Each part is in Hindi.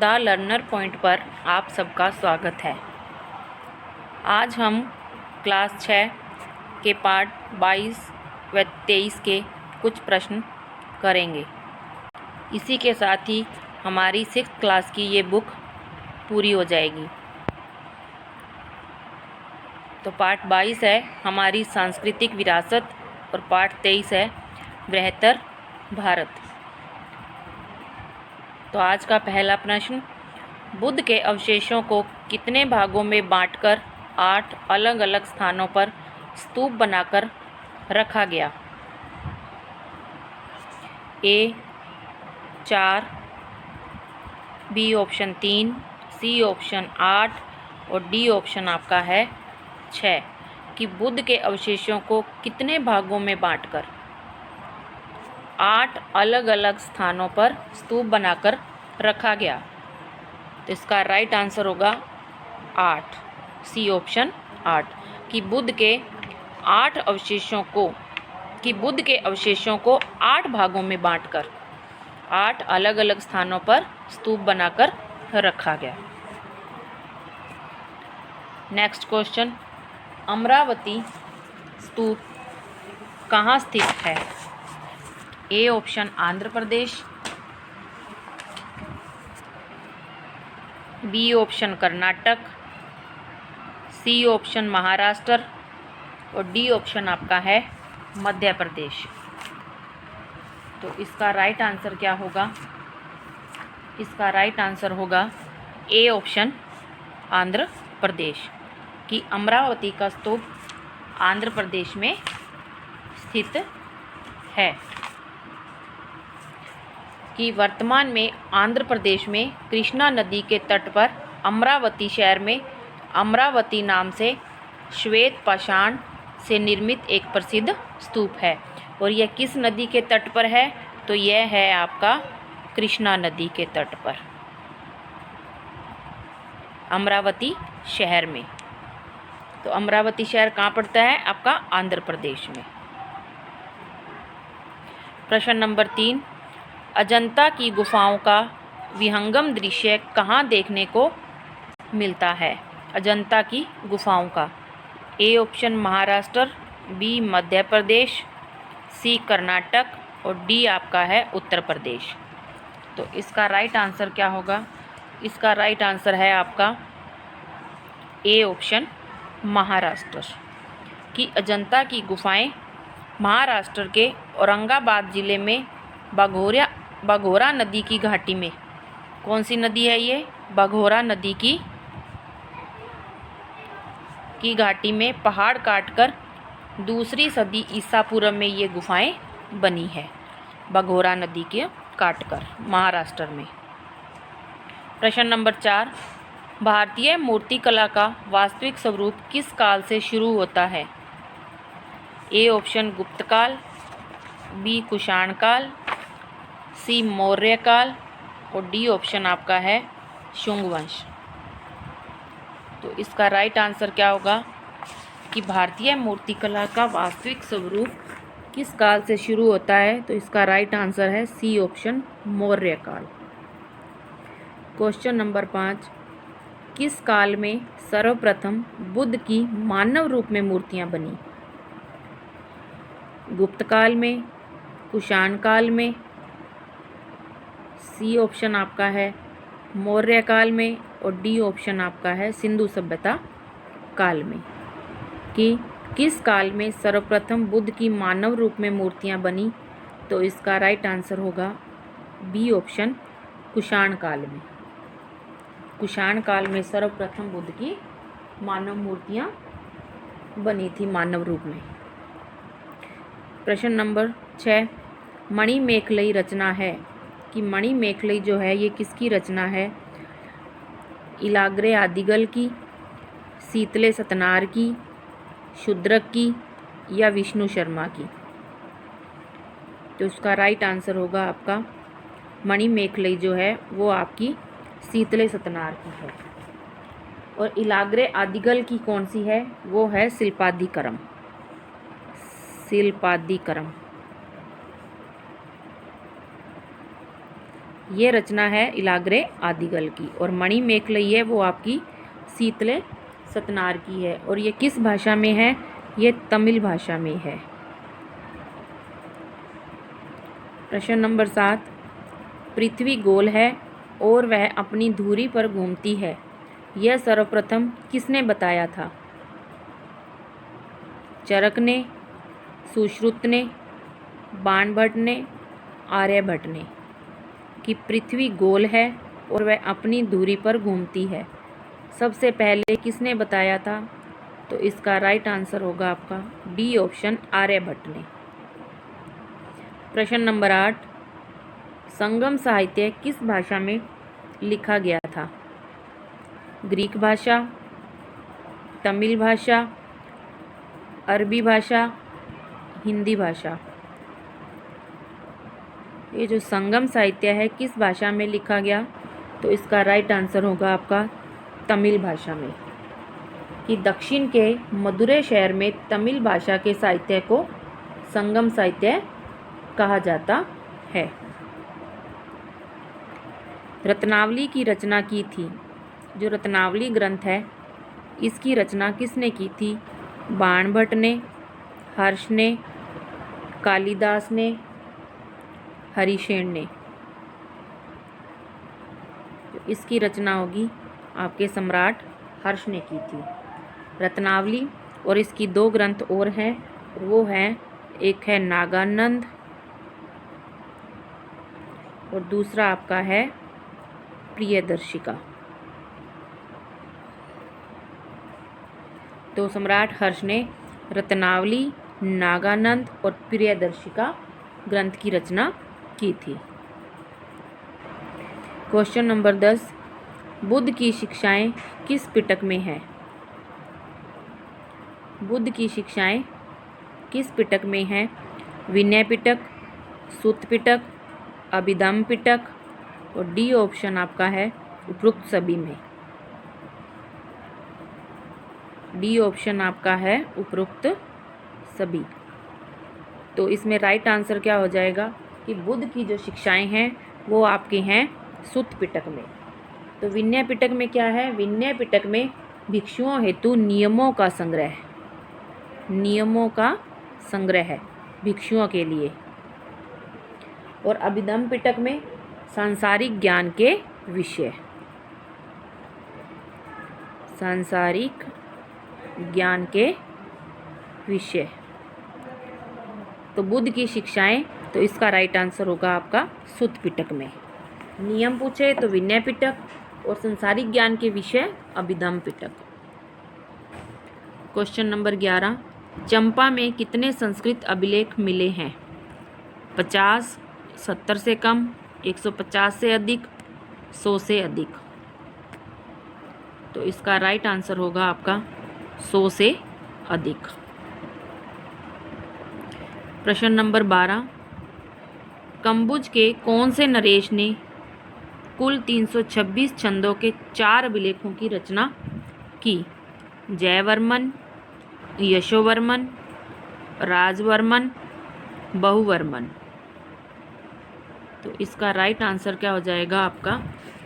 द लर्नर पॉइंट पर आप सबका स्वागत है। आज हम क्लास 6 के पार्ट 22 व 23 के कुछ प्रश्न करेंगे। इसी के साथ ही हमारी 6th क्लास की ये बुक पूरी हो जाएगी। तो पार्ट 22 है हमारी सांस्कृतिक विरासत और पार्ट 23 है बृहत्तर भारत। तो आज का पहला प्रश्न, बुद्ध के अवशेषों को कितने भागों में बांटकर 8 अलग अलग स्थानों पर स्तूप बनाकर रखा गया? ए 4, बी ऑप्शन 3, सी ऑप्शन 8 और डी ऑप्शन आपका है 6 कि बुद्ध के अवशेषों को कितने भागों में बांटकर 8 अलग अलग स्थानों पर स्तूप बनाकर रखा गया। तो इसका राइट आंसर होगा 8, सी ऑप्शन 8 कि बुद्ध के अवशेषों को 8 भागों में बांटकर 8 अलग अलग स्थानों पर स्तूप बनाकर रखा गया। नेक्स्ट क्वेश्चन, अमरावती स्तूप कहाँ स्थित है? A option Andhra Pradesh, B option Karnataka, C option Maharashtra और डी ऑप्शन आपका है मध्य प्रदेश। तो इसका राइट आंसर क्या होगा? इसका राइट आंसर होगा ए ऑप्शन आंध्र प्रदेश कि अमरावती का स्तूप आंध्र प्रदेश में स्थित है। कि वर्तमान में आंध्र प्रदेश में कृष्णा नदी के तट पर अमरावती शहर में अमरावती नाम से श्वेत पाषाण से निर्मित एक प्रसिद्ध स्तूप है। और यह किस नदी के तट पर है? तो यह है आपका कृष्णा नदी के तट पर, अमरावती शहर में। तो अमरावती शहर कहाँ पड़ता है? आपका आंध्र प्रदेश में। प्रश्न नंबर 3, अजंता की गुफाओं का विहंगम दृश्य कहाँ देखने को मिलता है? अजंता की गुफाओं का A option Maharashtra, B Madhya Pradesh, सी कर्नाटक और डी आपका है उत्तर प्रदेश। तो इसका राइट आंसर क्या होगा? इसका राइट आंसर है आपका ए ऑप्शन महाराष्ट्र कि अजंता की गुफाएं महाराष्ट्र के औरंगाबाद जिले में बाघोरा नदी की घाटी में, कौन सी नदी है ये? बाघोरा नदी की घाटी में पहाड़ काटकर 2री सदी ईसा पूर्व में ये गुफाएं बनी है, बाघोरा नदी के काटकर महाराष्ट्र में। प्रश्न नंबर 4, भारतीय मूर्तिकला का वास्तविक स्वरूप किस काल से शुरू होता है? ए ऑप्शन गुप्त काल, बी कुषाण काल, सी मौर्य काल और डी ऑप्शन आपका है शुंग वंश। तो इसका राइट आंसर क्या होगा कि भारतीय मूर्तिकला का वास्तविक स्वरूप किस काल से शुरू होता है? तो इसका राइट आंसर है सी ऑप्शन मौर्य काल। क्वेश्चन नंबर 5, किस काल में सर्वप्रथम बुद्ध की मानव रूप में मूर्तियां बनी? गुप्त काल में, कुषाण काल में, सी ऑप्शन आपका है मौर्य काल में और डी ऑप्शन आपका है सिंधु सभ्यता काल में। कि किस काल में सर्वप्रथम बुद्ध की मानव रूप में मूर्तियां बनी? तो इसका राइट आंसर होगा बी ऑप्शन कुषाण काल में। कुषाण काल में सर्वप्रथम बुद्ध की मानव मूर्तियां बनी थी मानव रूप में। प्रश्न नंबर 6, मणिमेखलई रचना है कि मणिमेखलई जो है ये किसकी रचना है? इलाग्रे आदिगल की, शीतले सतनार की, शूद्रक की या विष्णु शर्मा की? तो इसका राइट आंसर होगा आपका मणिमेखलई जो है वो आपकी शीतले सतनार की है। और इलाग्रे आदिगल की कौन सी है? वो है शिल्पादिकरम। ये रचना है इलाग्रे आदिगल की। और मणि मेखलई है वो आपकी शीतले सतनार की है। और ये किस भाषा में है? ये तमिल भाषा में है। प्रश्न नंबर 7, पृथ्वी गोल है और वह अपनी धुरी पर घूमती है, यह सर्वप्रथम किसने बताया था? चरक ने, सुश्रुत ने, बाणभट्ट ने, आर्यभट्ट ने। कि पृथ्वी गोल है और वह अपनी धुरी पर घूमती है, सबसे पहले किसने बताया था? तो इसका राइट आंसर होगा आपका डी ऑप्शन, आर्यभट्ट ने। प्रश्न नंबर 8, संगम साहित्य किस भाषा में लिखा गया था? ग्रीक भाषा, तमिल भाषा, अरबी भाषा, हिंदी भाषा। ये जो संगम साहित्य है किस भाषा में लिखा गया? तो इसका राइट आंसर होगा आपका तमिल भाषा में। कि दक्षिण के मदुरै शहर में तमिल भाषा के साहित्य को संगम साहित्य कहा जाता है। रत्नावली की रचना की थी। जो रत्नावली ग्रंथ है इसकी रचना किसने की थी? बाणभट्ट ने, हर्ष ने, कालिदास ने, हरिशेन ने। इसकी रचना होगी आपके सम्राट हर्ष ने की थी रत्नावली। और इसकी 2 ग्रंथ और हैं, वो हैं, एक है नागानंद और दूसरा आपका है प्रियदर्शिका। तो सम्राट हर्ष ने रत्नावली, नागानंद और प्रियदर्शिका ग्रंथ की रचना की थी। क्वेश्चन नंबर 10, बुद्ध की शिक्षाएं किस पिटक में हैं? बुद्ध की शिक्षाएं किस पिटक में हैं? विनय पिटक, सूत पिटक, अभिधम्म पिटक और डी ऑप्शन आपका है उपरोक्त सभी में। डी ऑप्शन आपका है उपरोक्त सभी। तो इसमें राइट आंसर क्या हो जाएगा कि बुद्ध की जो शिक्षाएं हैं वो आपके हैं सूत पिटक में। तो विनय पिटक में क्या है? विनय पिटक में भिक्षुओं हेतु नियमों का संग्रह, नियमों का संग्रह है भिक्षुओं के लिए। और अभिधम्म पिटक में सांसारिक ज्ञान के विषय, सांसारिक ज्ञान के विषय। तो बुद्ध की शिक्षाएं, तो इसका राइट आंसर होगा आपका सूत पिटक में। नियम पूछे तो विनय पिटक और संसारिक ज्ञान के विषय अभिधम्म पिटक। क्वेश्चन नंबर 11, चंपा में कितने संस्कृत अभिलेख मिले हैं? 50, 70 से कम, 150 से अधिक, 100 से अधिक। तो इसका राइट आंसर होगा आपका 100 से अधिक। प्रश्न नंबर 12, कंबुज के कौन से नरेश ने कुल 326 छंदों के 4 अभिलेखों की रचना की? जयवर्मन, यशोवर्मन, राजवर्मन, बहुवर्मन। तो इसका राइट आंसर क्या हो जाएगा आपका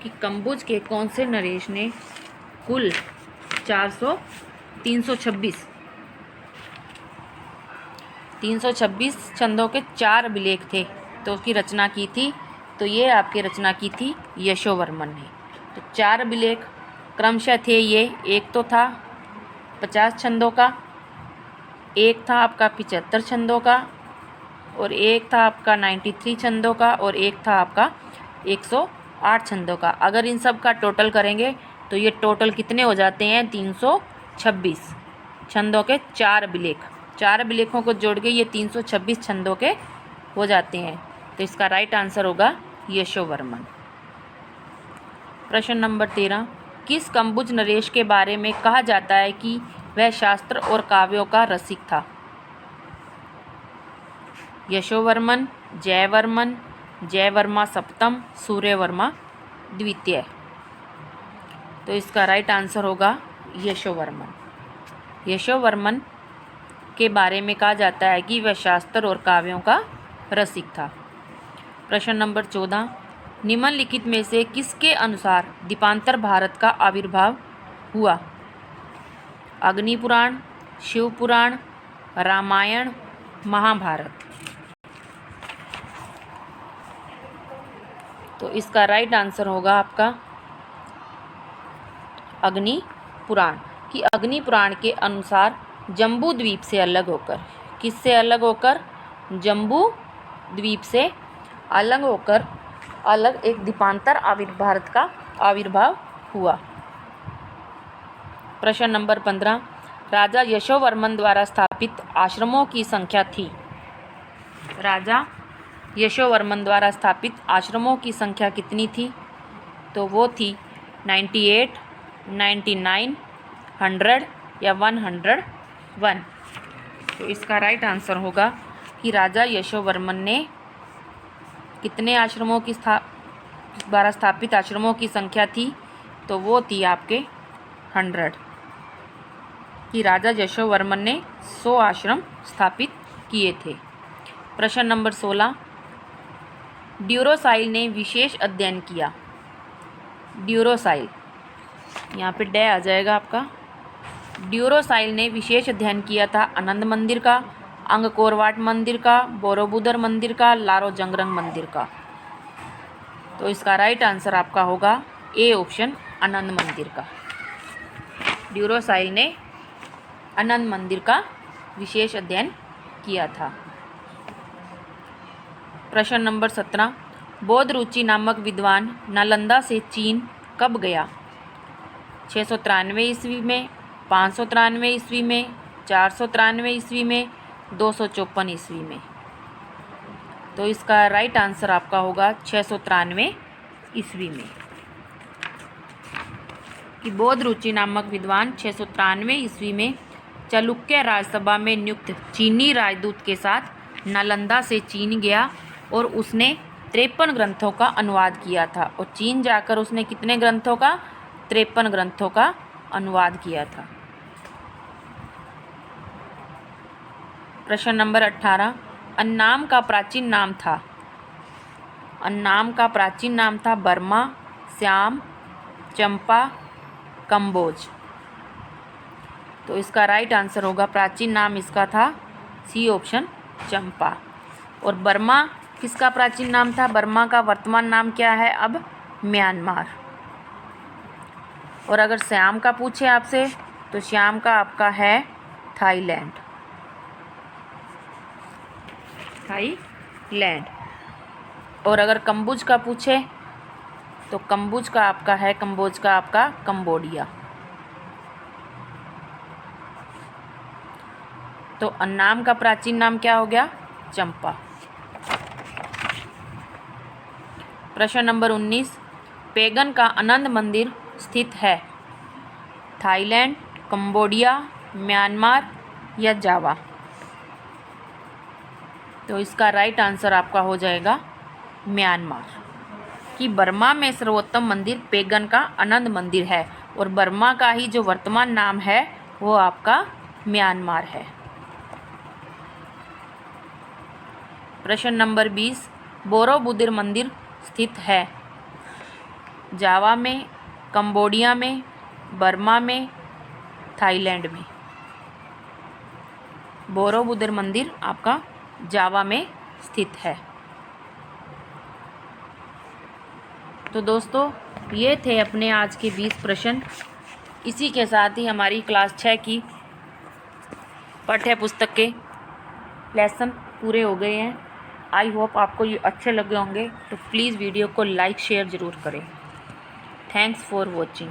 कि कंबुज के कौन से नरेश ने कुल 326 छंदों के 4 अभिलेख थे तो उसकी रचना की थी। तो ये आपकी रचना की थी यशोवर्मन ने। तो 4 अभिलेख क्रमशः थे ये, एक तो था 50 छंदों का, एक था आपका 75 छंदों का, और एक था आपका 93 छंदों का, और एक था आपका 108 छंदों का। अगर इन सब का टोटल करेंगे तो ये टोटल कितने हो जाते हैं? 326 छंदों के 4 अभिलेख। 4 अभिलेखों को जोड़ के ये 326 छंदों के हो जाते हैं। तो इसका राइट आंसर होगा यशोवर्मन। प्रश्न नंबर 13, किस कंबुज नरेश के बारे में कहा जाता है कि वह शास्त्र और काव्यों का रसिक था? यशोवर्मन, जयवर्मन, जयवर्मा सप्तम, सूर्यवर्मा द्वितीय। तो इसका राइट आंसर होगा यशोवर्मन। यशोवर्मन के बारे में कहा जाता है कि वह शास्त्र और काव्यों का रसिक था। प्रश्न नंबर 14, निम्नलिखित में से किसके अनुसार दीपांतर भारत का आविर्भाव हुआ? अग्नि पुराण, शिव पुराण, रामायण, महाभारत। तो इसका राइट आंसर होगा आपका अग्नि पुराण। कि अग्नि पुराण के अनुसार जम्बू द्वीप से अलग होकर, किससे अलग होकर? जम्बू द्वीप से अलग होकर अलग एक दीपांतर भारत का आविर्भाव हुआ। प्रश्न नंबर 15, राजा यशोवर्मन द्वारा स्थापित आश्रमों की संख्या थी। राजा यशोवर्मन द्वारा स्थापित आश्रमों की संख्या कितनी थी? तो वो थी 98, 99, 100 या 101। तो इसका राइट आंसर होगा कि राजा यशोवर्मन ने कितने आश्रमों की द्वारा स्थापित आश्रमों की संख्या थी? तो वो थी आपके 100। कि राजा यशोवर्मन ने 100 आश्रम स्थापित किए थे। प्रश्न नंबर 16, ड्यूरोसाइल ने विशेष अध्ययन किया। ड्यूरोसाइल, यहाँ पे डे आ जाएगा आपका। ड्यूरोसाइल ने विशेष अध्ययन किया था आनंद मंदिर का, अंगकोरवाट मंदिर का, बोरोबुदर मंदिर का, लारो जंगरंग मंदिर का। तो इसका राइट आंसर आपका होगा ए ऑप्शन, आनंद मंदिर का। ड्यूरोसाइल ने आनंद मंदिर का विशेष अध्ययन किया था। प्रश्न नंबर 17, बौद्ध रुचि नामक विद्वान नालंदा से चीन कब गया? 693 ईस्वी में, 593 ईस्वी में, 493 ईस्वी में, 254 ईस्वी में। तो इसका राइट आंसर आपका होगा 693 ईस्वी में। कि बौद्ध रुचि नामक विद्वान 693 ईस्वी में चालुक्य राजसभा में नियुक्त चीनी राजदूत के साथ नालंदा से चीन गया और उसने 53 ग्रंथों का अनुवाद किया था। और चीन जाकर उसने कितने ग्रंथों का? 53 ग्रंथों का अनुवाद किया था। प्रश्न नंबर 18, अन्नाम का प्राचीन नाम था। अन्नाम का प्राचीन नाम था बर्मा, श्याम, चंपा, कंबोज। तो इसका राइट आंसर होगा प्राचीन नाम इसका था सी ऑप्शन, चंपा। और बर्मा किसका प्राचीन नाम था? बर्मा का वर्तमान नाम क्या है अब? म्यांमार। और अगर श्याम का पूछे आपसे तो श्याम का आपका है थाईलैंड। थाईलैंड। और अगर कंबोज का पूछे तो कंबोज का आपका है, कंबोज का आपका कंबोडिया। तो अन्नाम का प्राचीन नाम क्या हो गया? चंपा। प्रश्न नंबर 19, पैगन का आनंद मंदिर स्थित है। थाईलैंड, कंबोडिया, म्यांमार या जावा। तो इसका राइट आंसर आपका हो जाएगा म्यांमार। कि बर्मा में सर्वोत्तम मंदिर पैगन का आनंद मंदिर है और बर्मा का ही जो वर्तमान नाम है वो आपका म्यांमार है। प्रश्न नंबर 20, बोरोबुदर मंदिर स्थित है। जावा में, कंबोडिया में, बर्मा में, थाईलैंड में। बोरोबुदर मंदिर आपका जावा में स्थित है। तो दोस्तों ये थे अपने आज के 20 प्रश्न। इसी के साथ ही हमारी क्लास 6 की पाठ्य पुस्तक के लेसन पूरे हो गए हैं। आई होप आपको ये अच्छे लगे होंगे। तो प्लीज़ वीडियो को लाइक शेयर ज़रूर करें। Thanks for watching.